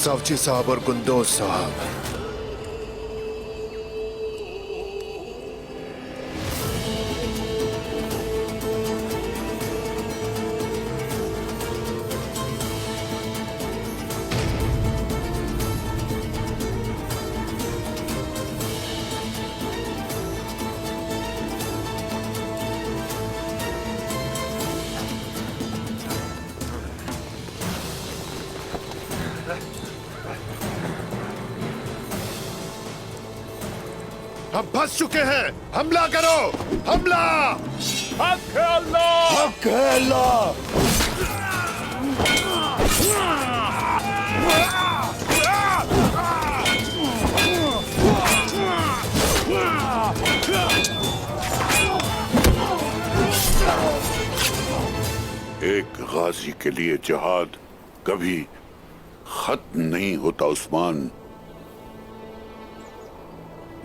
सावची साहब और कुंदोज साहब, हम फंस चुके हैं। हमला करो, हमला। हक है अल्लाह, हक है अल्लाह। एक गाजी के लिए जिहाद कभी खत्म नहीं होता उस्मान।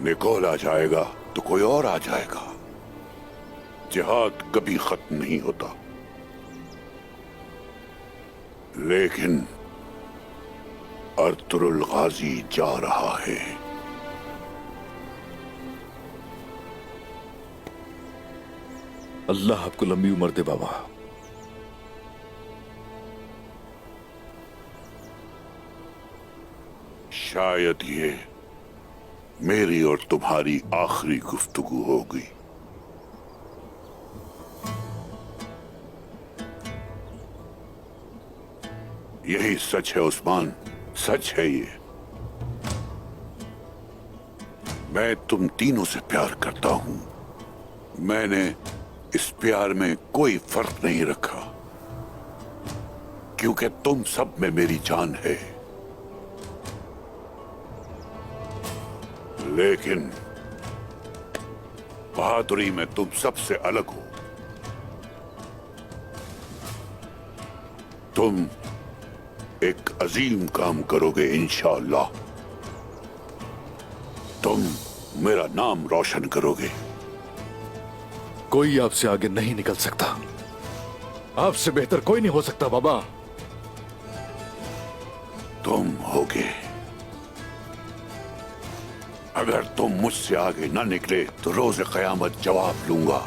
निकोल आ जाएगा तो कोई और आ जाएगा। जिहाद कभी खत्म नहीं होता। लेकिन अर्तुरुल गाजी जा रहा है। अल्लाह आपको लंबी उम्र दे बाबा। शायद ये मेरी और तुम्हारी आखिरी गुफ्तगू होगी। यही सच है उस्मान, सच है ये। मैं तुम तीनों से प्यार करता हूं। मैंने इस प्यार में कोई फर्क नहीं रखा, क्योंकि तुम सब में मेरी जान है। लेकिन बहादुरी में तुम सबसे अलग हो। तुम एक अजीम काम करोगे इंशाअल्लाह। तुम मेरा नाम रोशन करोगे। कोई आपसे आगे नहीं निकल सकता। आपसे बेहतर कोई नहीं हो सकता बाबा। तुम होगे। अगर तुम मुझसे आगे ना निकले तो रोज क़यामत जवाब लूंगा।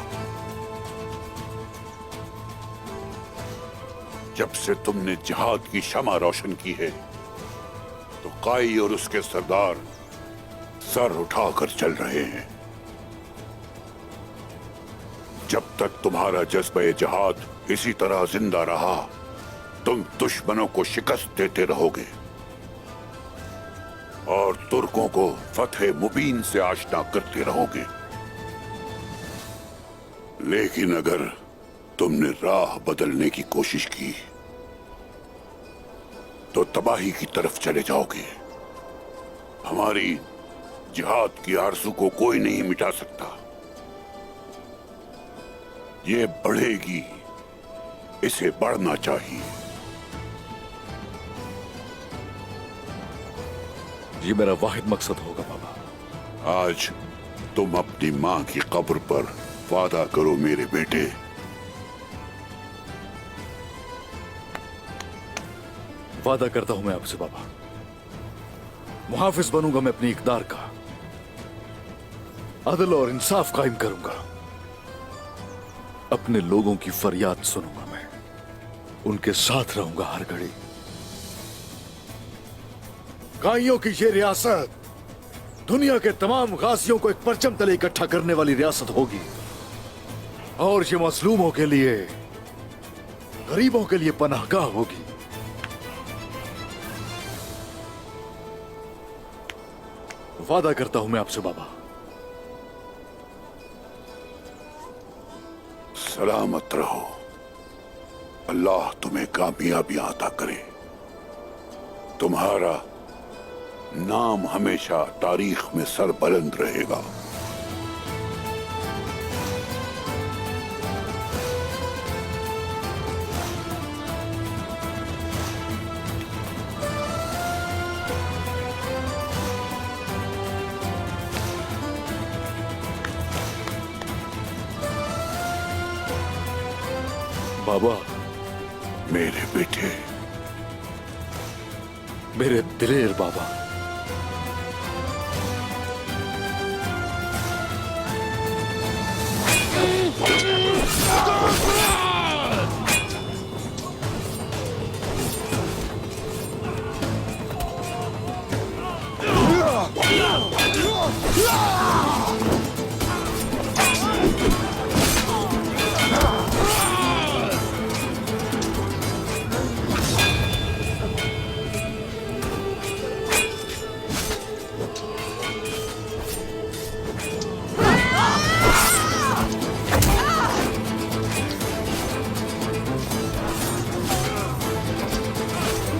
जब से तुमने जिहाद की शमा रोशन की है तो काई और उसके सरदार सर उठाकर चल रहे हैं। जब तक तुम्हारा जज्बे जिहाद इसी तरह जिंदा रहा, तुम दुश्मनों को शिकस्त देते रहोगे और तुर्कों को फतेह मुबीन से आशना करते रहोगे। लेकिन अगर तुमने राह बदलने की कोशिश की तो तबाही की तरफ चले जाओगे। हमारी जिहाद की आरज़ू को कोई नहीं मिटा सकता। ये बढ़ेगी, इसे बढ़ना चाहिए। ये मेरा वाहिद मकसद होगा बाबा। आज तुम अपनी मां की कब्र पर वादा करो मेरे बेटे। वादा करता हूं मैं आपसे बाबा। मुहाफिज बनूंगा मैं अपनी इकदार का। अदल और इंसाफ कायम करूंगा। अपने लोगों की फरियाद सुनूंगा मैं। उनके साथ रहूंगा हर घड़ी। गाइयों की ये रियासत दुनिया के तमाम गाजियों को एक परचम तले इकट्ठा करने वाली रियासत होगी। और ये मजलूमों के लिए, गरीबों के लिए पनाहगाह होगी। वादा करता हूं मैं आपसे बाबा। सलामत रहो। अल्लाह तुम्हें कामयाबियां अता करे। तुम्हारा नाम हमेशा तारीख में सरबुलंद रहेगा। बाबा, मेरे बेटे, मेरे दिलेर बाबा।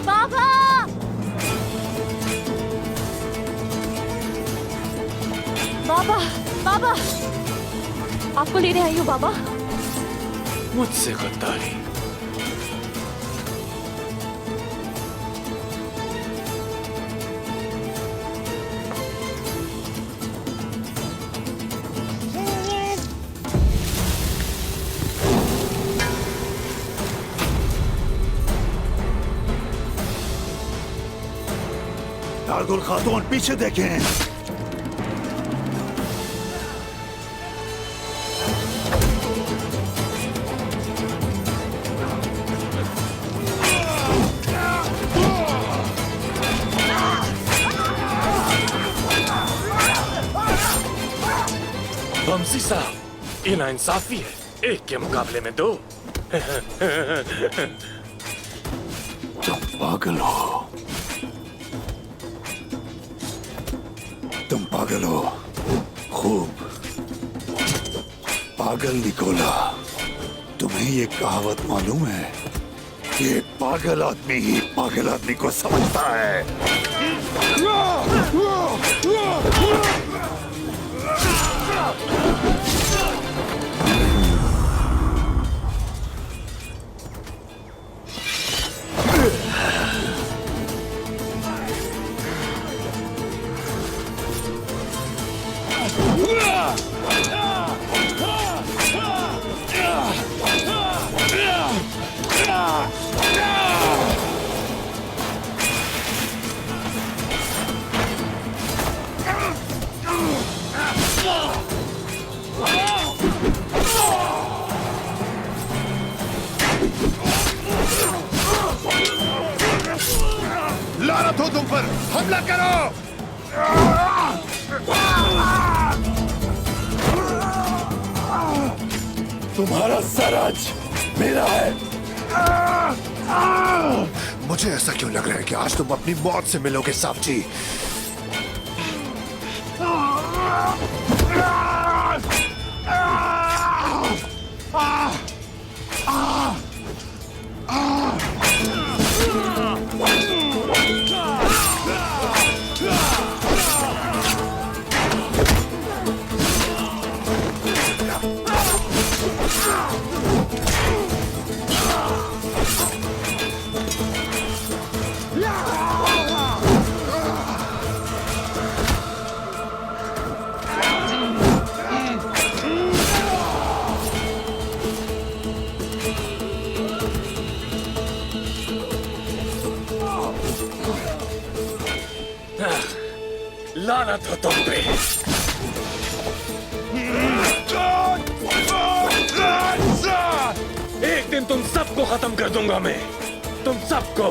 बाबा! बाबा! बाबा! आपको लेने आई हूँ बाबा। मुझसे गद्दारी। नारगुल खातून पीछे देखें। बमसी साहब, ये नाइंसाफी है। एक के मुकाबले में दो। तुम पागल हो। तुम पागल हो। खूब पागल निकोला। तुम्हें ये कहावत मालूम है कि एक पागल आदमी ही पागल आदमी को समझता है। लानत हो तुम पर! हमला करो! तुम्हारा सर आज मेरा है। मुझे ऐसा क्यों लग रहा है कि आज तुम अपनी मौत से मिलोगे सावजी। लानत हो तुम पे। एक दिन तुम सबको खत्म कर दूंगा मैं। तुम सबको।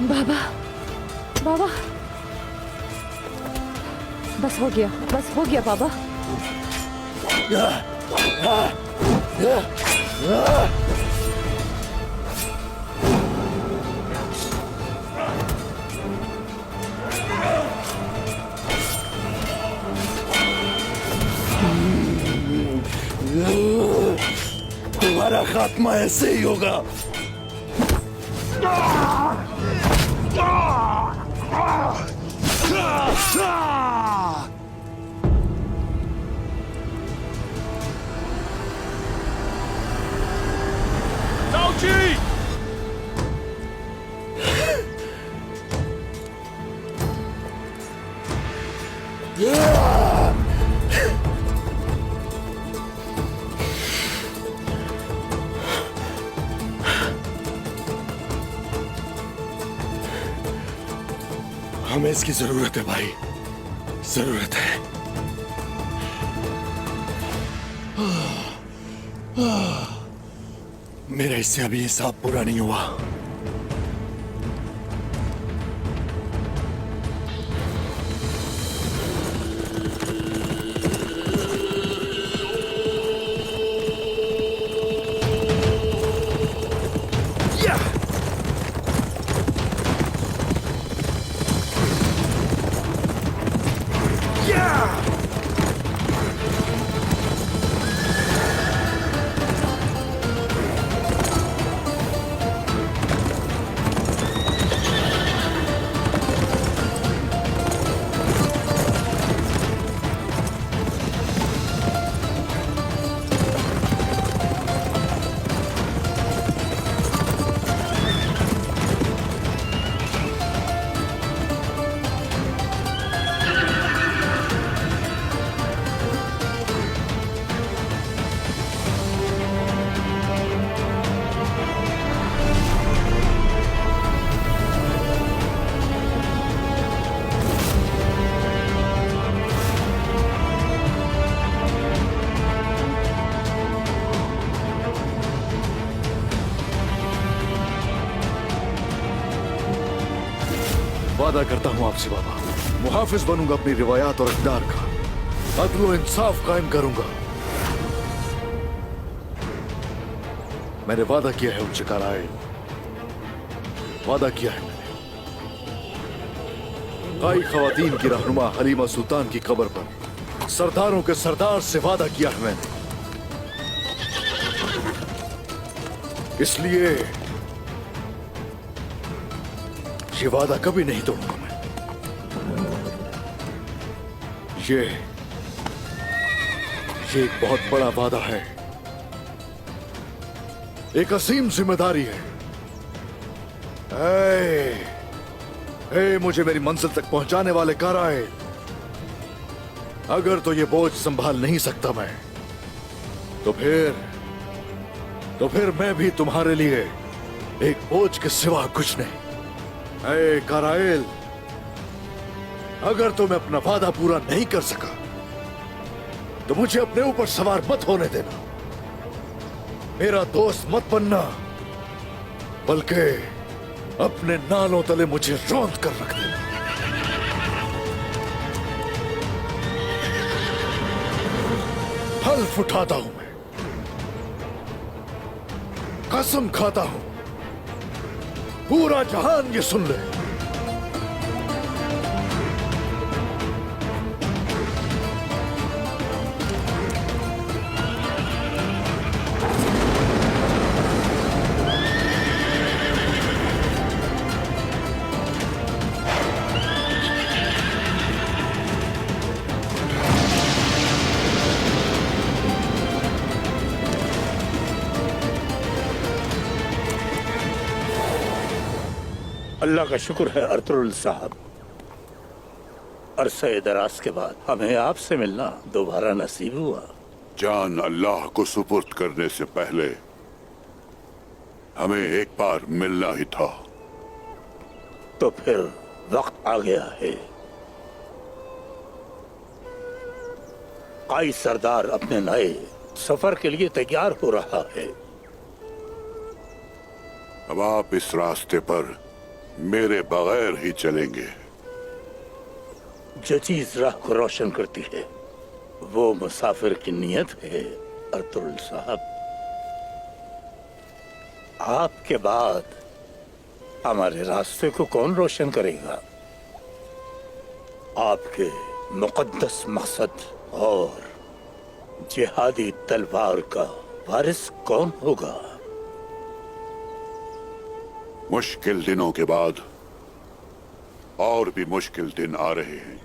बाबा! बाबा! बस हो गया बाबा। Yeah. तुम्हारा खात्मा ऐसे ही होगा। हमें इसकी जरूरत है भाई, जरूरत है। मेरा इससे अभी हिसाब पूरा नहीं हुआ। वादा करता हूं आपसे बाबा, मुहाफिज बनूंगा अपनी रिवायात और इक़्तिदार का, अदल और इंसाफ कायम करूंगा। मैंने वादा किया है उनसे कराए, वादा किया है मैंने। काई ख़वातीन की रहनुमा हलीमा सुल्तान की कब्र पर सरदारों के सरदार से वादा किया है मैंने। इसलिए ये वादा कभी नहीं तोड़ूंगा मैं। ये एक बहुत बड़ा वादा है, एक असीम जिम्मेदारी है। मुझे मेरी मंजिल तक पहुंचाने वाले काराए, अगर तो ये बोझ संभाल नहीं सकता मैं, तो फिर मैं भी तुम्हारे लिए एक बोझ के सिवा कुछ नहीं। काराइल, अगर तो मैं अपना वादा पूरा नहीं कर सका तो मुझे अपने ऊपर सवार मत होने देना, मेरा दोस्त मत बनना, बल्कि अपने नालों तले मुझे रौंद कर रख देना। हल्फ उठाता हूं मैं, कसम खाता हूं, पूरा जहान ये सुन ले, अल्लाह का शुक्र है अर्तुगरुल साहब, अरसे दराज के बाद हमें आपसे मिलना दोबारा नसीब हुआ। जान अल्लाह को सुपुर्द करने से पहले हमें एक बार मिलना ही था। तो फिर वक्त आ गया है। काई सरदार अपने नए सफर के लिए तैयार हो रहा है। अब आप इस रास्ते पर मेरे बगैर ही चलेंगे। जो चीज राह को रोशन करती है वो मुसाफिर की नीयत है अर्तुगरुल साहब। आपके बाद हमारे रास्ते को कौन रोशन करेगा? आपके मुकद्दस मकसद और जिहादी तलवार का वारिस कौन होगा? मुश्किल दिनों के बाद और भी मुश्किल दिन आ रहे हैं।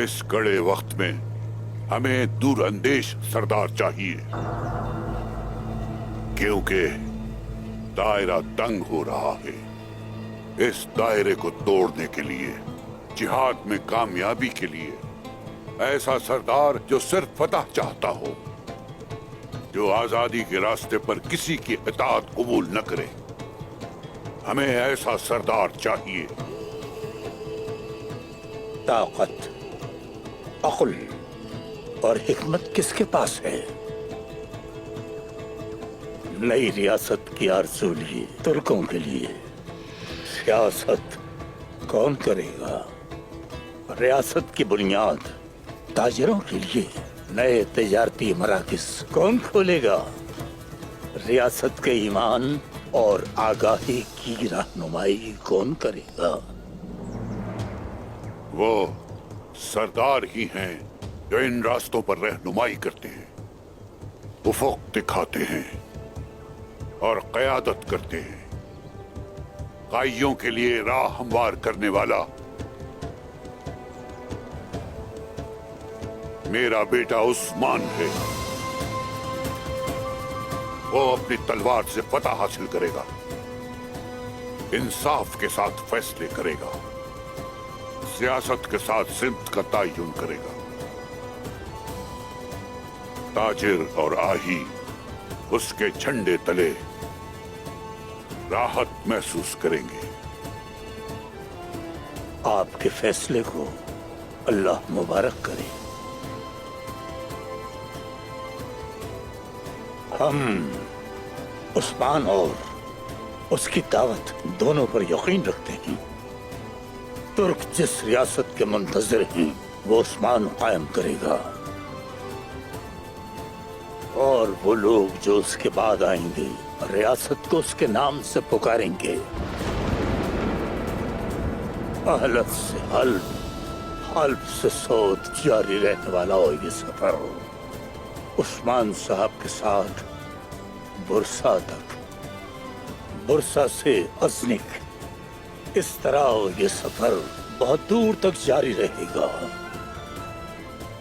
इस कड़े वक्त में हमें दूरअंदेश सरदार चाहिए, क्योंकि दायरा तंग हो रहा है। इस दायरे को तोड़ने के लिए, जिहाद में कामयाबी के लिए, ऐसा सरदार जो सिर्फ फतह चाहता हो, जो आजादी के रास्ते पर किसी की इताअत कबूल न करे, हमें ऐसा सरदार चाहिए। ताकत, अक्ल और हिकमत किसके पास है? नई रियासत की आरज़ू लिए तुर्कों के लिए सियासत कौन करेगा? रियासत की बुनियाद ताजिरों के लिए नए तिजारती मराकिज कौन खोलेगा? रियासत के ईमान और आगाही की रहनुमाई कौन करेगा? वो सरदार ही हैं जो इन रास्तों पर रहनुमाई करते हैं, उफुक दिखाते हैं और क़यादत करते हैं। काइयों के लिए राह हमवार करने वाला मेरा बेटा उस्मान है। वो अपनी तलवार से फतह हासिल करेगा, इंसाफ के साथ फैसले करेगा, सियासत के साथ सिमत का तयन करेगा। ताजिर और आही उसके झंडे तले राहत महसूस करेंगे। आपके फैसले को अल्लाह मुबारक करे। हम उस्मान और उसकी दावत दोनों पर यकीन रखते हैं। तुर्क जिस रियासत के मुंतजर हैं, वो उस्मान कायम करेगा, और वो लोग जो उसके बाद आएंगे रियासत को उसके नाम से पुकारेंगे। अहलत से हल्फ, हल्फ से सौत जारी रहने वाला हो ये सफर। उस्मान साहब के साथ बुरसा तक, बुरसा से अजनिक, इस तरह हो ये सफर बहुत दूर तक जारी रहेगा।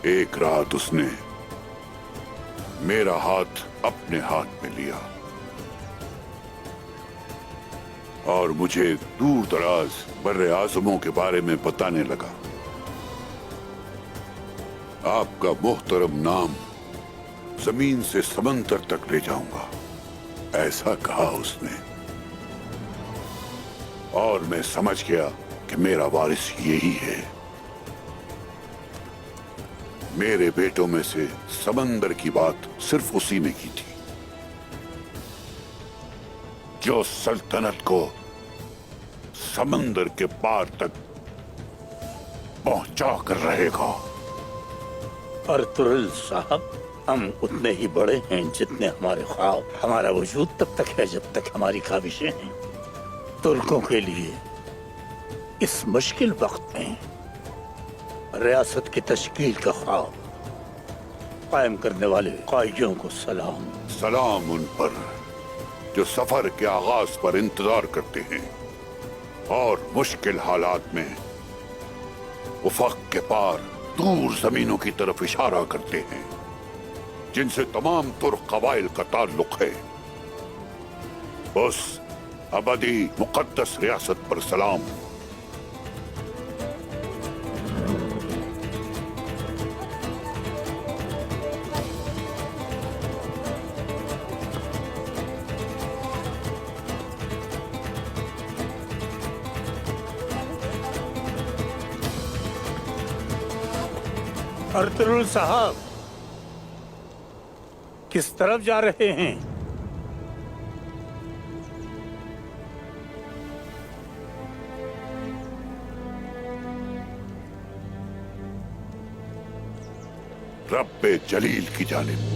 एक रात उसने मेरा हाथ अपने हाथ में लिया और मुझे दूर दराज बर्रे आज़मों के बारे में बताने लगा। आपका मोहतरम नाम जमीन से समंदर तक ले जाऊंगा, ऐसा कहा उसने। और मैं समझ गया कि मेरा वारिस यही है। मेरे बेटों में से समंदर की बात सिर्फ उसी ने की थी, जो सल्तनत को समंदर के पार तक पहुंचा कर रहेगा। अर्तुगरुल साहब, हम उतने ही बड़े हैं जितने हमारे ख्वाब। हमारा वजूद तब तक है जब तक हमारी ख्वाहिशें हैं। तुर्कों के लिए इस मुश्किल वक्त में रियासत की तश्कील का ख्वाब कायम करने वाले कायदियों को सलाम। सलाम उन पर जो सफर के आगाज पर इंतजार करते हैं और मुश्किल हालात में उफक के पार दूर जमीनों की तरफ इशारा करते हैं, जिनसे तमाम तुर्क कबाइल का ताल्लुक है। उस अबदी मुकद्दस रियासत पर सलाम। अर्तुगरुल साहब, किस तरफ जा रहे हैं? रब्बे जलील की जानिब।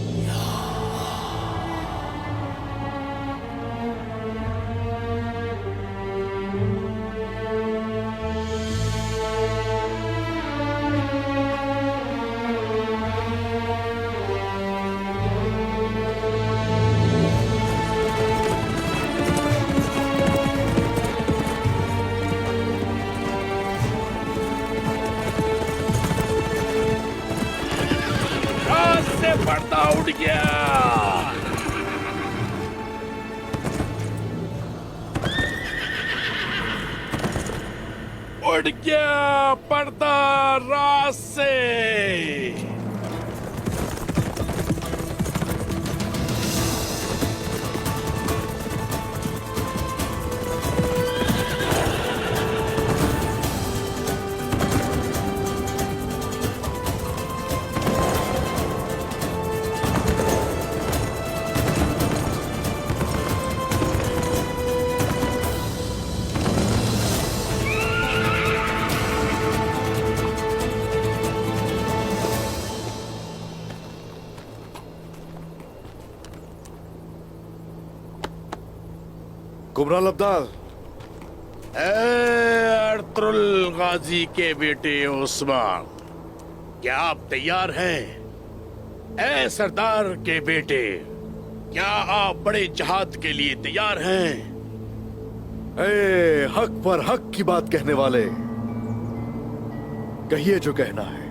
उड़ गया पर्दा राज से। कुमरान अब्दाल, अर्तुल गाजी के बेटे उस्मान, क्या आप तैयार हैं? ए सरदार के बेटे, क्या आप बड़े जहाद के लिए तैयार हैं? ए हक पर हक की बात कहने वाले, कहिए जो कहना है।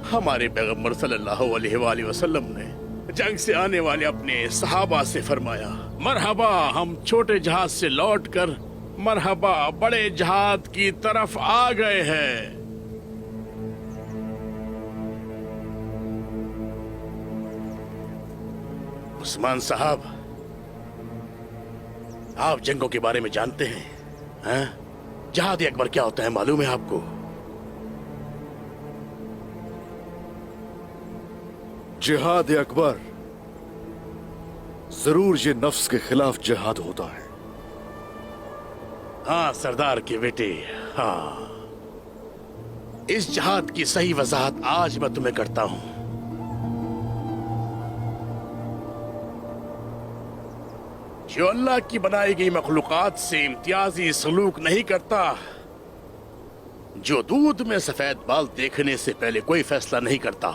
हमारे पैगंबर सल्लल्लाहु अलैहि वसल्लम ने जंग से आने वाले अपने सहाबा से फरमाया, मरहबा हम छोटे जहाज से लौटकर मरहबा बड़े जहाज की तरफ आ गए हैं। उस्मान साहब, आप जंगों के बारे में जानते हैं? जहाद अकबर क्या होता है मालूम है आपको? जिहाद अकबर जरूर ये नफ्स के खिलाफ जिहाद होता है। हाँ सरदार के बेटे, हाँ। इस जिहाद की सही वजाहत आज मैं तुम्हें करता हूं। जो अल्लाह की बनाई गई मखलूकात से इम्तियाजी सलूक नहीं करता, जो दूध में सफेद बाल देखने से पहले कोई फैसला नहीं करता,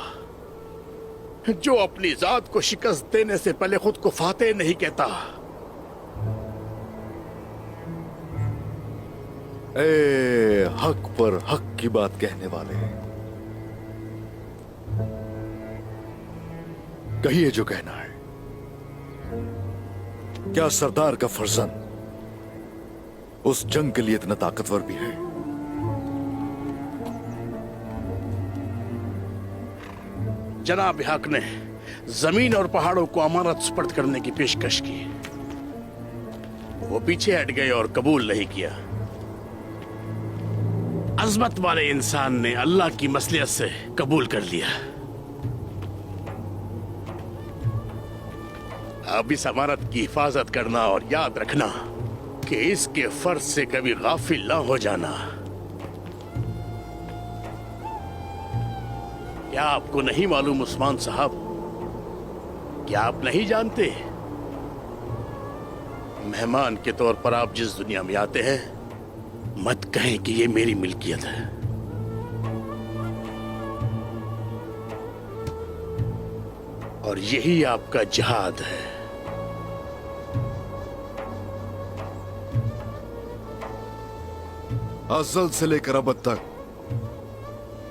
जो अपनी जात को शिकस्त देने से पहले खुद को फातेह नहीं कहता, ए हक पर हक की बात कहने वाले, कहिए जो कहना है। क्या सरदार का फर्जंद उस जंग के लिए इतना ताकतवर भी है? जनाब हक ने जमीन और पहाड़ों को अमानत सुपर्द करने की पेशकश की। वो पीछे हट गए और कबूल नहीं किया। अजमत वाले इंसान ने अल्लाह की मसलियत से कबूल कर लिया। अब इस अमानत की हिफाजत करना और याद रखना कि इसके फर्ज से कभी गाफिल ना हो जाना। क्या आपको नहीं मालूम उस्मान साहब? क्या आप नहीं जानते? मेहमान के तौर पर आप जिस दुनिया में आते हैं, मत कहें कि ये मेरी मिल्कियत है। और यही आपका जिहाद है। अज़ल से लेकर अब तक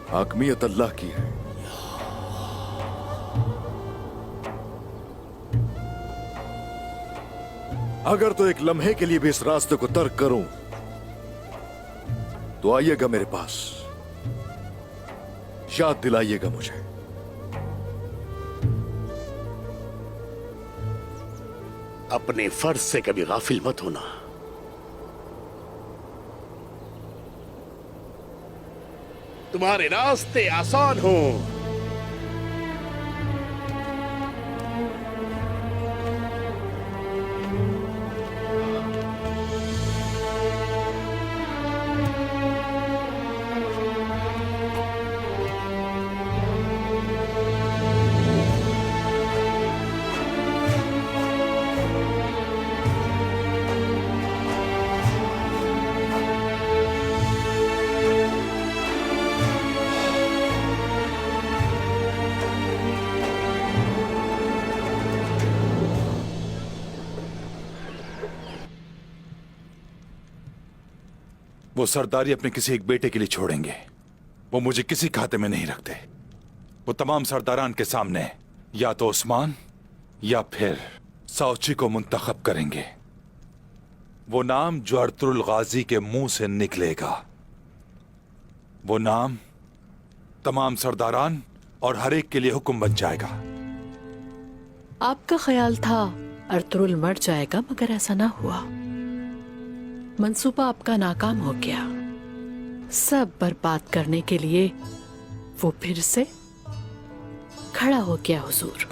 हाकमियत अल्लाह की है। अगर तो एक लम्हे के लिए भी इस रास्ते को तर्क करूं तो आइएगा मेरे पास, याद दिलाइएगा मुझे। अपने फर्ज से कभी गाफिल मत होना। तुम्हारे रास्ते आसान हो। वो सरदारी अपने किसी एक बेटे के लिए छोड़ेंगे। वो मुझे किसी खाते में नहीं रखते। वो तमाम सरदारान के सामने या तो उस्मान या फिर साउची को मुंतखब करेंगे। वो नाम जो अर्तुरुल गाजी के मुंह से निकलेगा, वो नाम तमाम सरदारान और हर एक के लिए हुक्म बन जाएगा। आपका ख्याल था अर्तुरुल मर जाएगा, मगर ऐसा ना हुआ। मंसूबा आपका नाकाम हो गया। सब बर्बाद करने के लिए वो फिर से खड़ा हो गया। हुजूर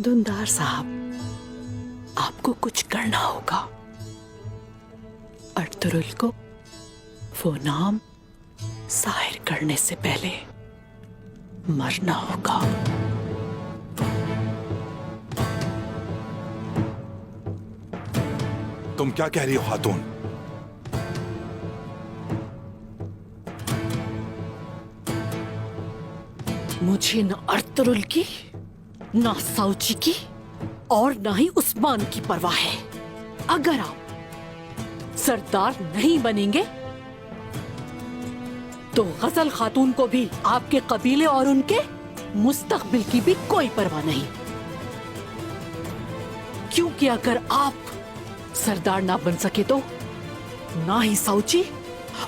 धुंधार साहब, आपको कुछ करना होगा। अर्तुरुल को वो नाम जाहिर करने से पहले मरना होगा। तुम क्या कह रही हो खातून? मुझे न अर्तुरुल की, ना साउची की और ना ही उस्मान की परवाह है। अगर आप सरदार नहीं बनेंगे तो गजल खातून को भी आपके कबीले और उनके मुस्तकबिल की भी कोई परवाह नहीं, क्योंकि अगर आप सरदार ना बन सके तो ना ही साउची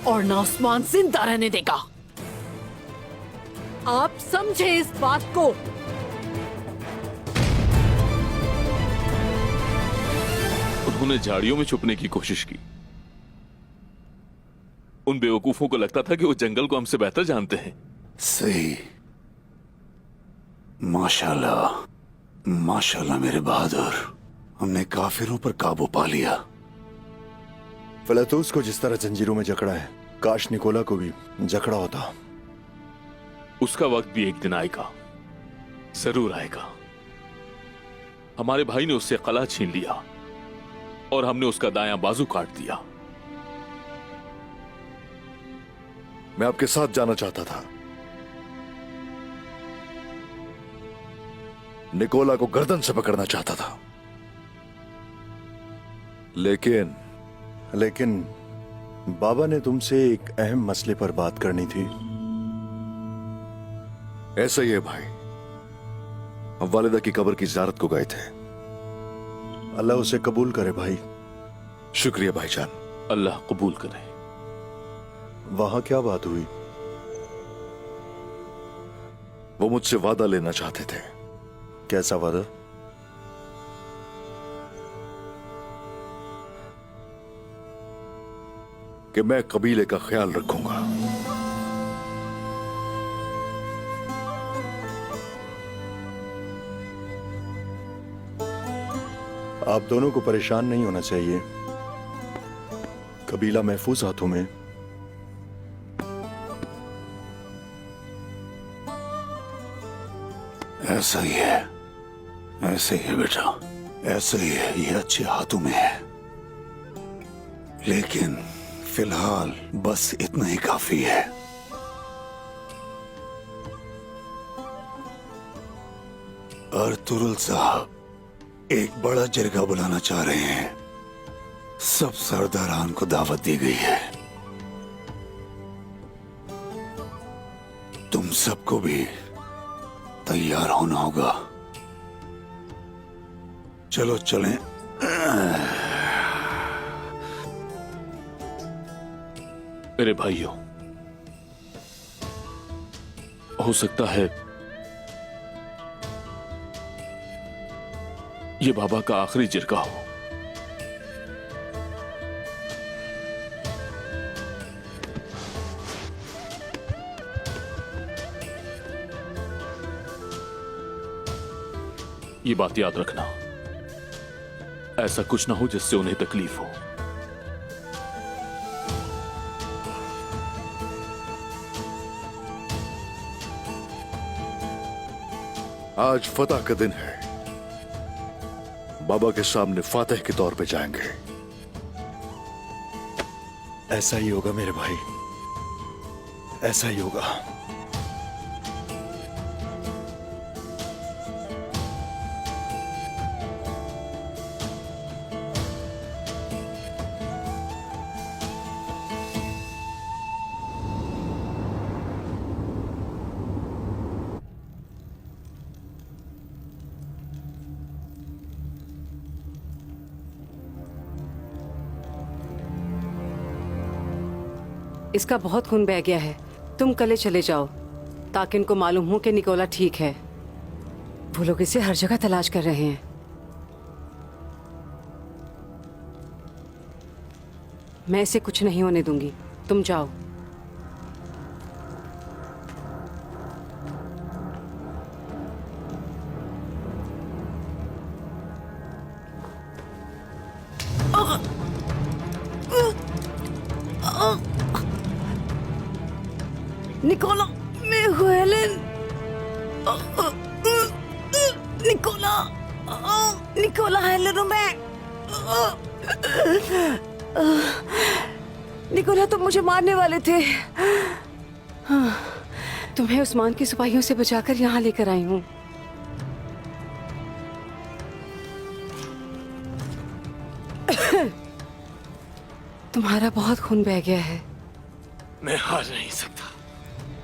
और ना उस्मान जिंदा रहने देगा। आप समझे इस बात को? उन्होंने झाड़ियों में छुपने की कोशिश की। उन बेवकूफों को लगता था कि वो जंगल को हमसे बेहतर जानते हैं। सही। माशाल्लाह, माशाल्लाह मेरे बहादुर, हमने काफिरों पर काबू पा लिया। फलातूस को जिस तरह जंजीरों में जकड़ा है, काश निकोला को भी जकड़ा होता। उसका वक्त भी एक दिन आएगा, जरूर आएगा। हमारे भाई ने उससे कला छीन लिया और हमने उसका दायां बाजू काट दिया। मैं आपके साथ जाना चाहता था। निकोला को गर्दन से पकड़ना चाहता था, लेकिन बाबा ने तुमसे एक अहम मसले पर बात करनी थी। ऐसा ही है भाई, हम वालिदा की कब्र की ज़ियारत को गए थे। अल्लाह उसे कबूल करे भाई। शुक्रिया भाईजान। अल्लाह कबूल करे। वहां क्या बात हुई? वो मुझसे वादा लेना चाहते थे। कैसा वादा? कि मैं कबीले का ख्याल रखूंगा। आप दोनों को परेशान नहीं होना चाहिए, कबीला महफूज हाथों में। ऐसा ही है, ऐसे ही है बेटा, ऐसा ही है। ये अच्छे हाथों में है, लेकिन फिलहाल बस इतना ही काफी है। अर्तुरुल साहब एक बड़ा जरगा बुलाना चाह रहे हैं। सब सरदारान को दावत दी गई है। तुम सबको भी तैयार होना होगा। चलो चलें। मेरे भाइयों, हो सकता है ये बाबा का आखिरी जिरगा हो। ये बात याद रखना, ऐसा कुछ ना हो जिससे उन्हें तकलीफ हो। आज फतह का दिन है। बाबा के सामने फातिह के तौर पे जाएंगे। ऐसा ही होगा मेरे भाई, ऐसा ही होगा। इसका बहुत खून बह गया है। तुम कल चले जाओ ताकि इनको मालूम हो कि निकोला ठीक है। वो लोग इसे हर जगह तलाश कर रहे हैं। मैं इसे कुछ नहीं होने दूंगी। तुम जाओ। निकोला, मैं हूँ हेलेन। निकोला, निकोला हेलेन हूँ मैं। निकोला, तुम मुझे मारने वाले थे। तुम्हें उस्मान की सिपाहियों से बचाकर यहाँ लेकर आई हूँ। तुम्हारा बहुत खून बह गया है। मैं हार नहीं सकता,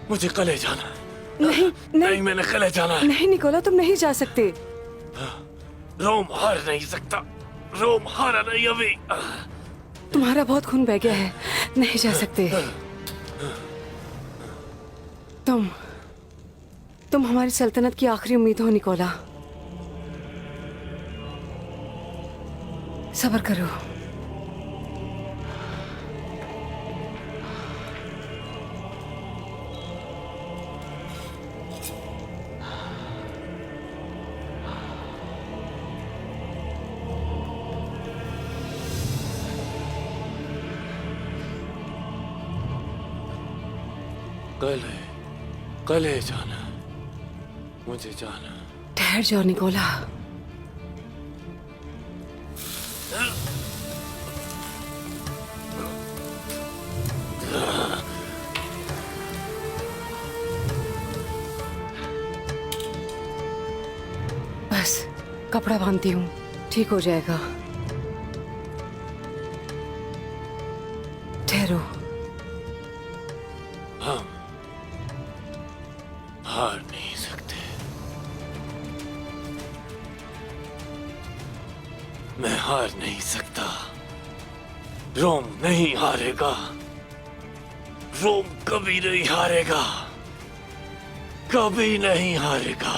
मुझे कले जाना है। नहीं, नहीं, मैंने कले जाना है। नहीं निकोला, तुम नहीं जा सकते। रोम हार नहीं सकता, रोम हारा नहीं अभी। तुम्हारा बहुत खून बह गया है, नहीं जा सकते। तुम हमारी सल्तनत की आखिरी उम्मीद हो निकोला। सब्र करो। कले जाना, मुझे जाना। ठहर जाओ निकोला। बस कपड़ा बांधती हूँ, ठीक हो जाएगा। ठहरो। हम हार नहीं सकते। मैं हार नहीं सकता। रोम नहीं हारेगा। रोम कभी नहीं हारेगा, कभी नहीं हारेगा।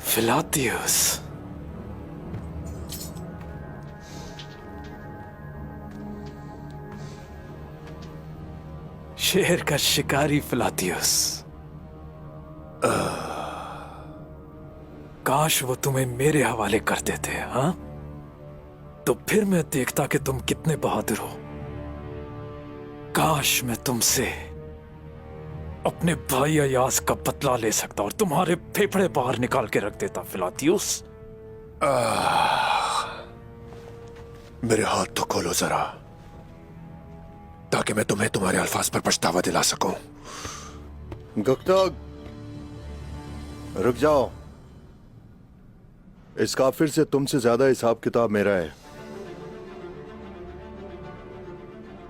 फिलातियस, शेर का शिकारी फिलातियस। काश वो तुम्हें मेरे हवाले कर देते, हाँ? तो फिर मैं देखता कि तुम कितने बहादुर हो। काश मैं तुमसे अपने भाई अयास का बदला ले सकता और तुम्हारे फेफड़े बाहर निकाल के रख देता फिलातियस। मेरे हाथ तो खोलो जरा, ताकि मैं तुम्हें तुम्हारे अल्फाज पर पछतावा दिला सकूं। गुप्तग, रुक जाओ। इस काफिर से तुमसे ज्यादा हिसाब किताब मेरा है।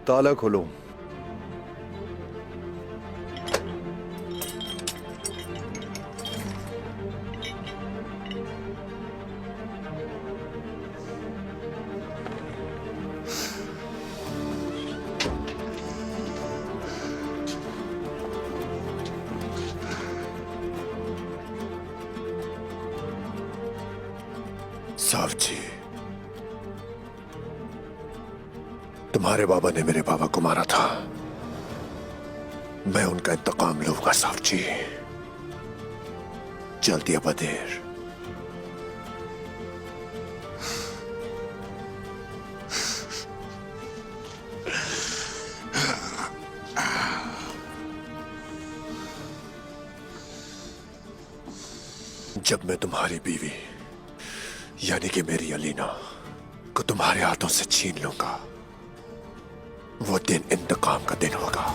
ताला खोलो। साहब जी, तुम्हारे बाबा ने मेरे बाबा को मारा था। मैं उनका इंतकाम लूंगा साहब जी, जल्दी या बदेर। जब मैं तुम्हारी बीवी यानी कि मेरी अलीना को तुम्हारे हाथों से छीन लूंगा, वो दिन इंतकाम का दिन होगा।